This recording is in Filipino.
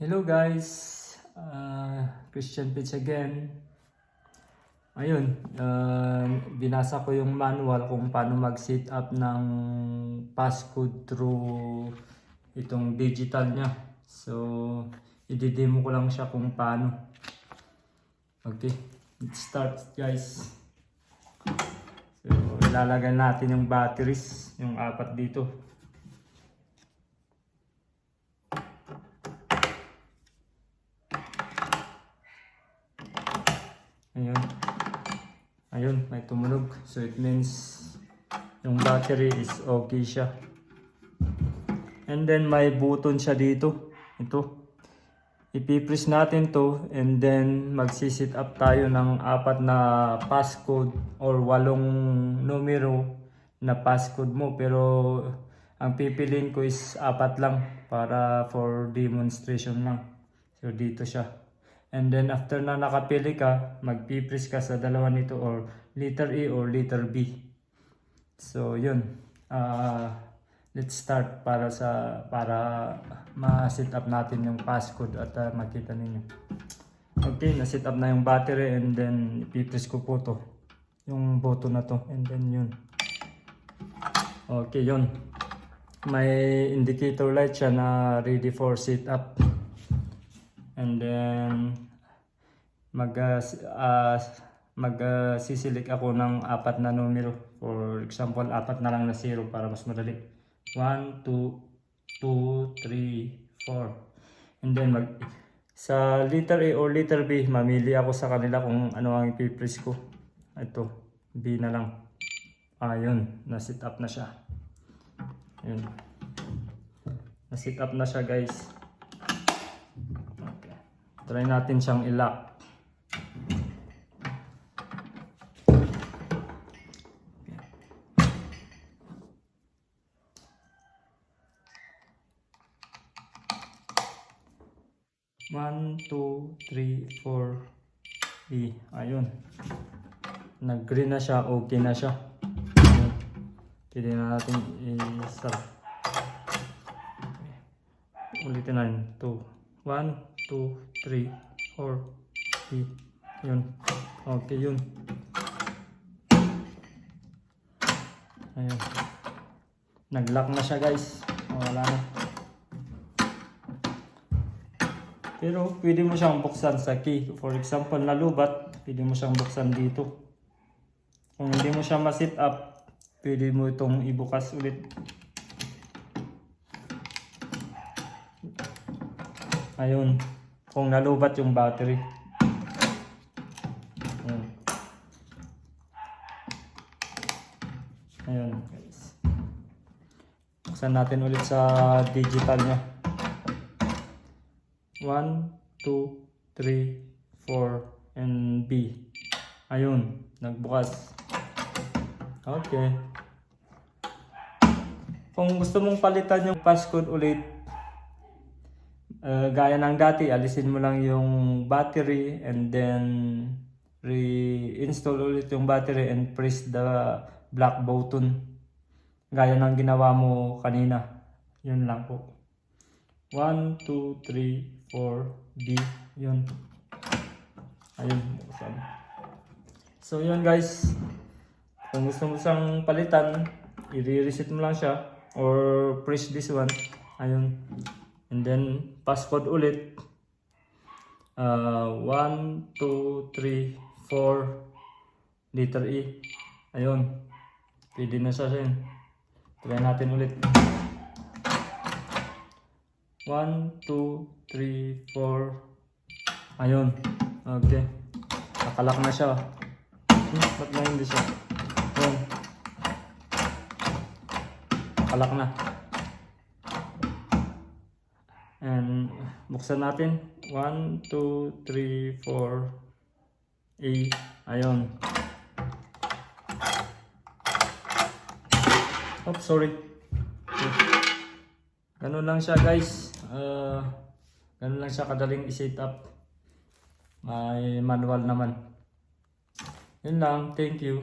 Hello guys, Christian Pitch again. Ayun, binasa ko yung manual kung paano mag-set up ng passcode through itong digital niya. So, i-demo ko lang siya kung paano. Okay, let's start guys. So, ilalagay natin yung batteries, yung 4 dito. Ayun, may tumunog. So it means yung battery is okay siya. And then may button siya dito. Ito. Ipipress natin to and then magsisit up tayo ng 4 na passcode or 8 numero na passcode mo. Pero ang pipiliin ko is 4 lang para for demonstration lang. So dito siya. And then after na nakapili ka, magpipress ka sa dalawa nito or letter A or letter B. So yun. Let's start para ma-set up natin yung passcode at makita ninyo. Okay, na-set up na yung battery and then ipipress ko po to. Yung button na to and then yun. Okay, yun. May indicator light siya na ready for setup. And then sisilik ako ng 4 na numero. For example, 4 na lang na 0 para mas madali. 1, 2, 3, 4. And then sa letter A or letter B, mamili ako sa kanila kung ano ang ipipress ko. Ito, B na lang. Ayun, na-set up na siya. Ayun. Na-set up na siya guys. Try natin siyang i-lock. One, 2, 3, 4, E. Ayun. Nag-green na siya. Okay na siya. Ayun. Pwede na natin i-start. Ulitin na yun. 1, 2, 3, 4, E. Yun. Okay yun. Ayun. Nag-lock na siya guys. Wala na. Pero pwede mo siyang buksan sa key. For example, nalubat, pwede mo siyang buksan dito. Kung hindi mo siya ma-set up, pwede mo itong ibukas ulit. Ayun. Kung nalubat yung battery. Ayun. Ayun guys. Buksan natin ulit sa digital niya. 1, 2, 3, 4, and B. Ayun, nagbukas. Okay. Kung gusto mong palitan yung passcode ulit, gaya ng dati, alisin mo lang yung battery and then reinstall ulit yung battery and press the black button. Gaya ng ginawa mo kanina. Yun lang po. 1, 2, 3, 4, B. Yun. Ayun. So yun guys. Kung gusto mo siyang palitan, i-reset mo lang siya. Or press this one. Ayun. And then passcode ulit. 1, 2, 3, 4. Letter E. Ayun. Pwede na siya yun. Try natin ulit. 1, 2, 3, 4. Ayun. Okay. Nakalak na siya. Ba't na hindi siya? Ayun. Nakalak na. And buksan natin. 1, 2, 3, 4. A. Ayun. Oops, sorry. Ganun lang siya guys. Ganun lang siya kadaling i-set up. May manual naman. Yun lang. Thank you.